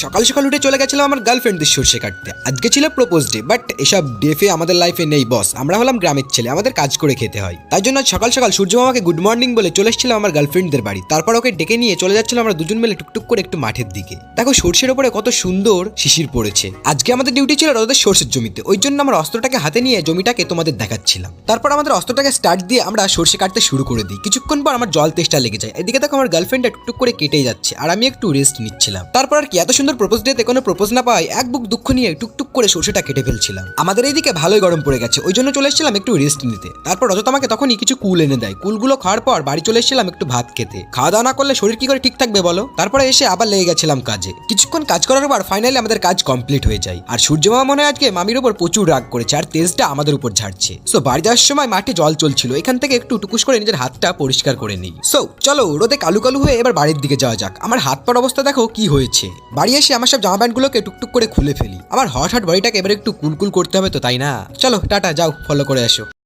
সকাল সকাল উঠে চলে গেছিলাম আমার গার্লফ্রেন্ডদের সর্ষে কাটতে। আজকে ছিল প্রপোজ ডে, বাট এসব ডেফে আমাদের লাইফে নেই বস। আমরা হলাম গ্রামের ছেলে, আমাদের কাজ করে খেতে হয়। তাই জন্য সকাল সকাল সূর্য মামাকে গুড মর্নিং বলে চলে এসেছিলাম আমার গার্লফ্রেন্ডদের বাড়ি। তারপর ওকে ডেকে নিয়ে চলে যাচ্ছিলাম আমরা দুজন মিলে টুকটুক করে একটু মাঠের দিকে। দেখো সর্ষের ওপরে কত সুন্দর শিশির পড়েছে। আজকে আমাদের ডিউটি ছিল রোদের সর্ষের জমিতে, ওই জন্য আমরা অস্ত্রটাকে হাতে নিয়ে জমিটাকে তোমাদের দেখাচ্ছিলাম। তারপর আমাদের অস্ত্রটাকে স্টার্ট দিয়ে আমরা সর্ষে কাটতে শুরু করে দিই। কিছুক্ষণ পর আমার জল তেষ্টা লেগে যায়। এদিকে দেখো আমার গার্লফ্রেন্ডটা টুকটুক করে কেটে যাচ্ছে আর আমি একটু রেস্ট নিচ্ছিলাম। তারপর আর কি, এত সুন্দর প্রপোজ ডেতে কোনো প্রপোজ না পাই এক বুক দুঃখ নিয়ে টুকটুক করে সর্ষেটা কেটে ফেলছিলাম। আমাদের এইদিকে ভালোই গরম পড়ে গেছে, ওই জন্য চলে এসেছিলাম একটু রেস্ট নিতে। তারপর রজত আমাকে তখনই কিছু কুল এনে দেয়। কুলগুলো খাওয়ার পর বাড়ি চলে এসেছিলাম একটু ভাত খেতে। খাওয়া দাওয়া না করলে শরীর কি করে ঠিক থাকবে বলো। তারপরে এসে আবার লেগে গেছিলাম কাজে। কিছুক্ষণ কাজ করার পর ফাইনালি আমাদের কাজ কমপ্লিট হয়ে যায়। আর সূর্যমামা মনে হয় আজকে মামির উপর প্রচুর রাগ করেছে আর তেজটা আমাদের উপর ঝাড়ছে। সো বাড়ি যাওয়ার সময় মাঠে জল চলছিল, এখান থেকে একটু টুকুস করে নিজের হাতটা পরিষ্কার করে নিই। সো চলো রোদে কালু কালু হয়ে এবার বাড়ির দিকে যাওয়া যাক। আমার হাত পার অবস্থা দেখো কি হয়েছে। বাড়ি এসে আমার সব জামা প্যান্টগুলোকে টুকটুক করে খুলে ফেলি। আমার হট বডিটাকে এবার একটু কুলকুল করতে হবে তো, তাই না? চলো টাটা, যাও ফলো করে আসো।